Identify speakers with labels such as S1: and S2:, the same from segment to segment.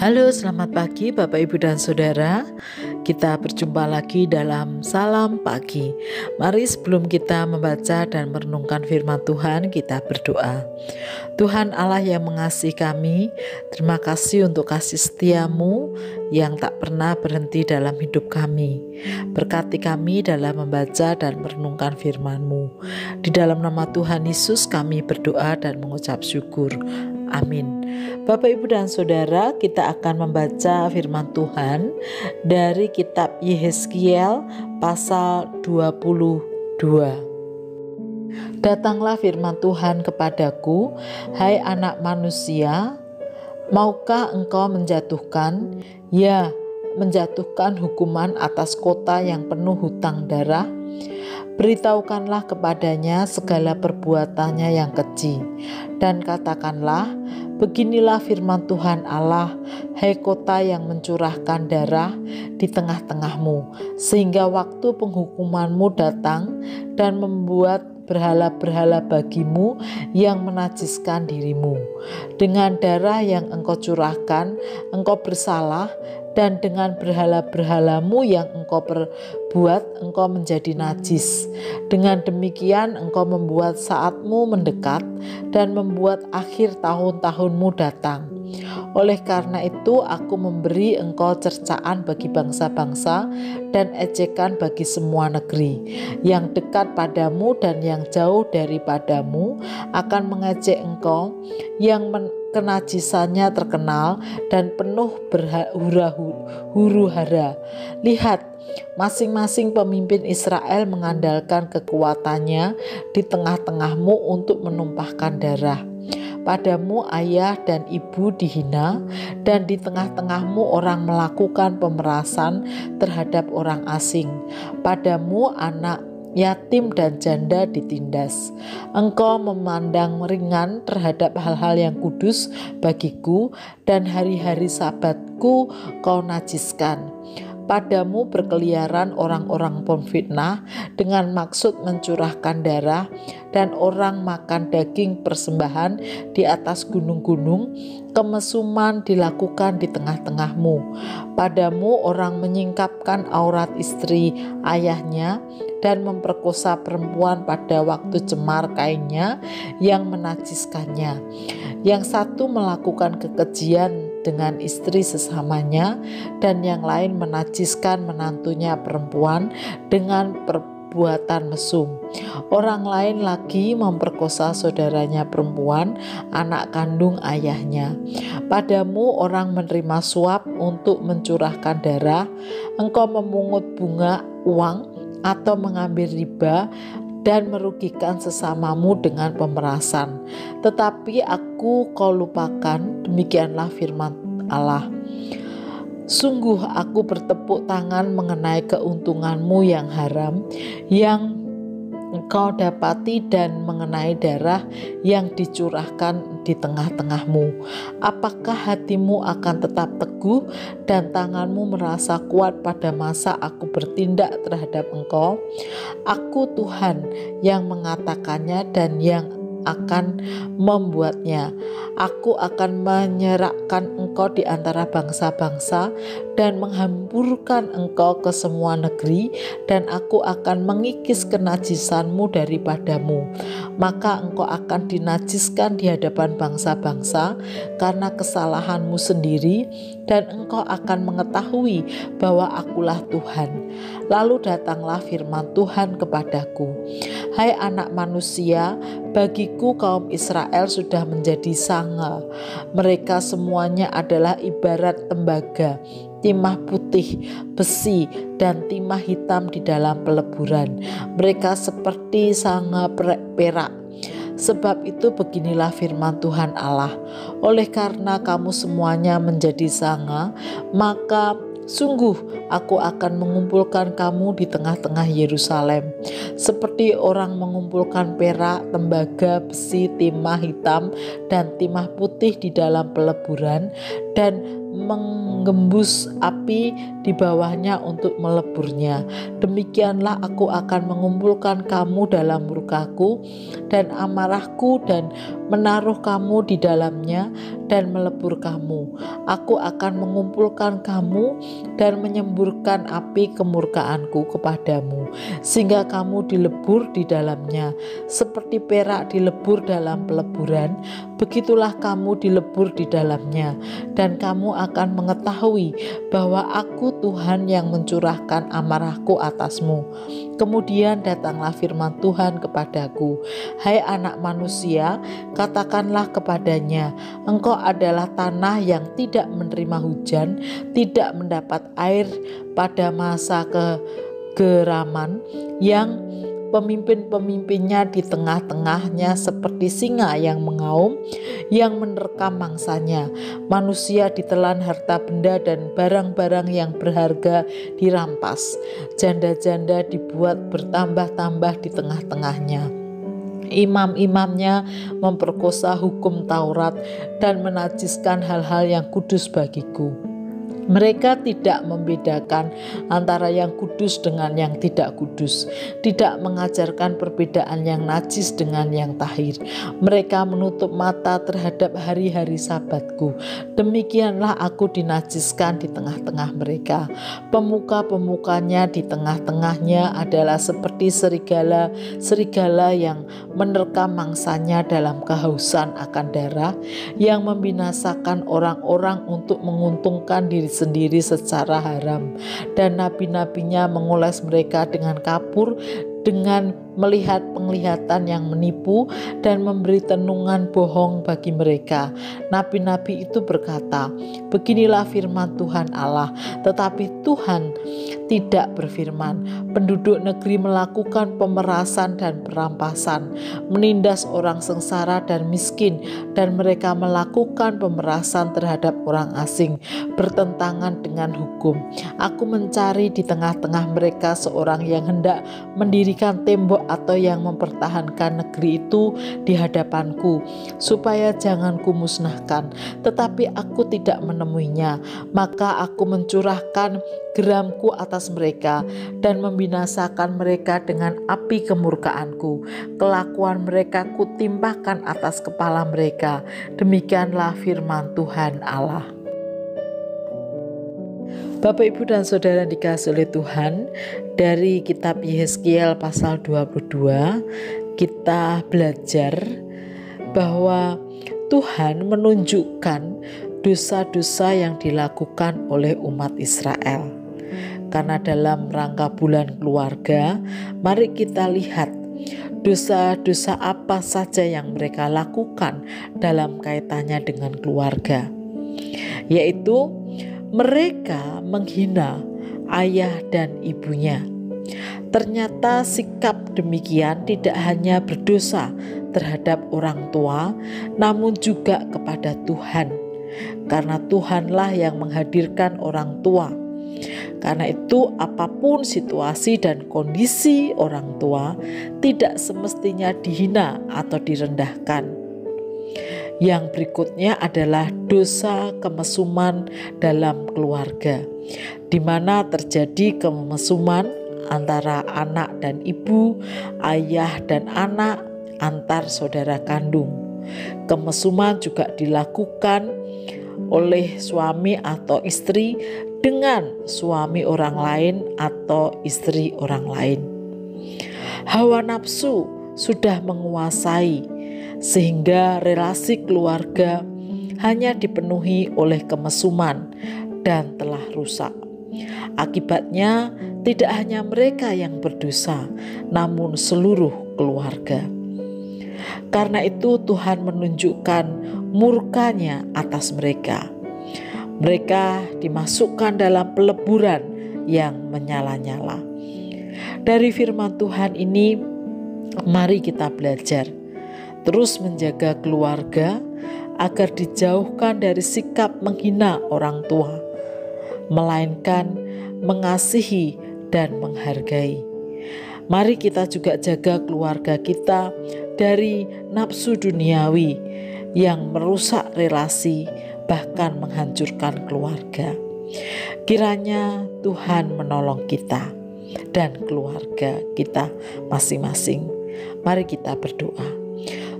S1: Halo, selamat pagi Bapak, Ibu, dan Saudara. Kita berjumpa lagi dalam Salam Pagi. Mari sebelum kita membaca dan merenungkan firman Tuhan, kita berdoa. Tuhan Allah yang mengasihi kami, terima kasih untuk kasih setiamu yang tak pernah berhenti dalam hidup kami. Berkati kami dalam membaca dan merenungkan firman-Mu. Di dalam nama Tuhan Yesus kami berdoa dan mengucap syukur. Amin. Bapak, Ibu, dan Saudara, kita akan membaca firman Tuhan dari kitab Yehezkiel pasal 22. Datanglah firman Tuhan kepadaku, hai anak manusia, maukah engkau menjatuhkan hukuman atas kota yang penuh hutang darah? Beritahukanlah kepadanya segala perbuatannya yang keji, dan katakanlah, beginilah firman Tuhan Allah, hai kota yang mencurahkan darah di tengah-tengahmu, sehingga waktu penghukumanmu datang dan membuat berhala-berhala bagimu yang menajiskan dirimu. Dengan darah yang engkau curahkan, engkau bersalah, dan dengan berhala-berhalamu yang engkau perbuat, engkau menjadi najis. Dengan demikian engkau membuat saatmu mendekat dan membuat akhir tahun-tahunmu datang. Oleh karena itu aku memberi engkau cercaan bagi bangsa-bangsa dan ejekan bagi semua negeri. Yang dekat padamu dan yang jauh daripadamu akan mengejek engkau, yang kenajisannya terkenal dan penuh huru-hara. Lihat, masing-masing pemimpin Israel mengandalkan kekuatannya di tengah-tengahmu untuk menumpahkan darah. Padamu ayah dan ibu dihina, dan di tengah-tengahmu orang melakukan pemerasan terhadap orang asing. Padamu anak yatim dan janda ditindas. Engkau memandang ringan terhadap hal-hal yang kudus bagiku, dan hari-hari sabatku kau najiskan. Padamu berkeliaran orang-orang pemfitnah dengan maksud mencurahkan darah, dan orang makan daging persembahan di atas gunung-gunung. Kemesuman dilakukan di tengah-tengahmu. Padamu orang menyingkapkan aurat istri ayahnya dan memperkosa perempuan pada waktu cemar kainnya yang menajiskannya. Yang satu melakukan kekejian dengan istri sesamanya, dan yang lain menajiskan menantunya perempuan dengan perbuatan mesum. Orang lain lagi memperkosa saudaranya perempuan, anak kandung ayahnya. Padamu orang menerima suap untuk mencurahkan darah. Engkau memungut bunga uang atau mengambil riba dan merugikan sesamamu dengan pemerasan. Tetapi aku kau lupakan, demikianlah firman Allah. Sungguh aku bertepuk tangan mengenai keuntunganmu yang haram, yang engkau dapati, dan mengenai darah yang dicurahkan di tengah-tengahmu. Apakah hatimu akan tetap teguh dan tanganmu merasa kuat pada masa aku bertindak terhadap engkau? Aku Tuhan yang mengatakannya dan yang akan membuatnya. Aku akan menyerahkan engkau di antara bangsa-bangsa dan menghamburkan engkau ke semua negeri, dan aku akan mengikis kenajisanmu daripadamu. Maka engkau akan dinajiskan di hadapan bangsa-bangsa karena kesalahanmu sendiri, dan engkau akan mengetahui bahwa akulah Tuhan. Lalu datanglah firman Tuhan kepadaku, hai anak manusia, bagiku kaum Israel sudah menjadi sanga. Mereka semuanya adalah ibarat tembaga, timah putih, besi, dan timah hitam di dalam peleburan. Mereka seperti sanga perak. Sebab itu beginilah firman Tuhan Allah, oleh karena kamu semuanya menjadi sanga, maka sungguh aku akan mengumpulkan kamu di tengah-tengah Yerusalem, seperti orang mengumpulkan perak, tembaga, besi, timah hitam, dan timah putih di dalam peleburan, dan menggembus api di bawahnya untuk meleburnya. Demikianlah aku akan mengumpulkan kamu dalam murkaku dan amarahku dan menaruh kamu di dalamnya dan melebur kamu. Aku akan mengumpulkan kamu dan menyemburkan api kemurkaanku kepadamu, sehingga kamu dilebur di dalamnya. Seperti perak dilebur dalam peleburan, begitulah kamu dilebur di dalamnya. Dan kamu akan mengetahui bahwa aku Tuhan yang mencurahkan amarahku atasmu. Kemudian datanglah firman Tuhan kepadaku, hai anak manusia, katakanlah kepadanya, engkau adalah tanah yang tidak menerima hujan, tidak mendapat air pada masa kegeraman, yang pemimpin-pemimpinnya di tengah-tengahnya seperti singa yang mengaum, yang menerkam mangsanya. Manusia ditelan harta benda dan barang-barang yang berharga dirampas. Janda-janda dibuat bertambah-tambah di tengah-tengahnya. Imam-imamnya memperkosa hukum Taurat dan menajiskan hal-hal yang kudus bagiku. Mereka tidak membedakan antara yang kudus dengan yang tidak kudus, tidak mengajarkan perbedaan yang najis dengan yang tahir. Mereka menutup mata terhadap hari-hari sabatku. Demikianlah aku dinajiskan di tengah-tengah mereka. Pemuka-pemukanya di tengah-tengahnya adalah seperti serigala yang menerkam mangsanya dalam kehausan akan darah, yang membinasakan orang-orang untuk menguntungkan diri sendiri secara haram, dan nabi-nabinya mengoles mereka dengan kapur, dengan melihat penglihatan yang menipu dan memberi tenungan bohong bagi mereka. Nabi-nabi itu berkata, beginilah firman Tuhan Allah, tetapi Tuhan tidak berfirman. Penduduk negeri melakukan pemerasan dan perampasan, menindas orang sengsara dan miskin, dan mereka melakukan pemerasan terhadap orang asing, bertentangan dengan hukum. Aku mencari di tengah-tengah mereka seorang yang hendak mendirikan tembok atau yang mempertahankan negeri itu di hadapanku, supaya jangan kumusnahkan. Tetapi aku tidak menemuinya. Maka aku mencurahkan geramku atas mereka dan membinasakan mereka dengan api kemurkaanku. Kelakuan mereka kutimpahkan atas kepala mereka. Demikianlah firman Tuhan Allah. Bapak, Ibu, dan Saudara dikasihi oleh Tuhan, dari kitab Yehezkiel pasal 22 kita belajar bahwa Tuhan menunjukkan dosa-dosa yang dilakukan oleh umat Israel. Karena dalam rangka bulan keluarga, mari kita lihat dosa-dosa apa saja yang mereka lakukan dalam kaitannya dengan keluarga, yaitu mereka menghina ayah dan ibunya. Ternyata sikap demikian tidak hanya berdosa terhadap orang tua, namun juga kepada Tuhan. Karena Tuhanlah yang menghadirkan orang tua. Karena itu apapun situasi dan kondisi orang tua tidak semestinya dihina atau direndahkan. Yang berikutnya adalah dosa kemesuman dalam keluarga, di mana terjadi kemesuman antara anak dan ibu, ayah dan anak, antar saudara kandung. Kemesuman juga dilakukan oleh suami atau istri dengan suami orang lain atau istri orang lain. Hawa nafsu sudah menguasai, sehingga relasi keluarga hanya dipenuhi oleh kemesuman dan telah rusak. Akibatnya tidak hanya mereka yang berdosa, namun seluruh keluarga. Karena itu Tuhan menunjukkan murkanya atas mereka. Mereka dimasukkan dalam peleburan yang menyala-nyala. Dari firman Tuhan ini, mari kita belajar terus menjaga keluarga agar dijauhkan dari sikap menghina orang tua, melainkan mengasihi dan menghargai. Mari kita juga jaga keluarga kita dari nafsu duniawi yang merusak relasi, bahkan menghancurkan keluarga. Kiranya Tuhan menolong kita dan keluarga kita masing-masing. Mari kita berdoa.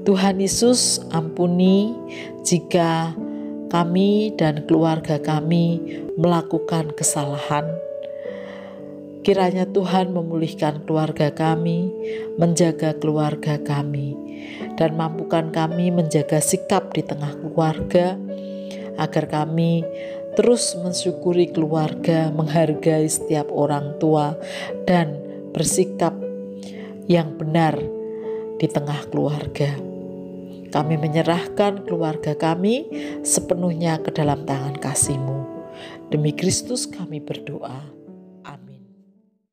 S1: Tuhan Yesus, ampuni jika kami dan keluarga kami melakukan kesalahan. Kiranya Tuhan memulihkan keluarga kami, menjaga keluarga kami, dan mampukan kami menjaga sikap di tengah keluarga, agar kami terus mensyukuri keluarga, menghargai setiap orang tua, dan bersikap yang benar di tengah keluarga. Kami menyerahkan keluarga kami sepenuhnya ke dalam tangan kasih-Mu. Demi Kristus kami berdoa.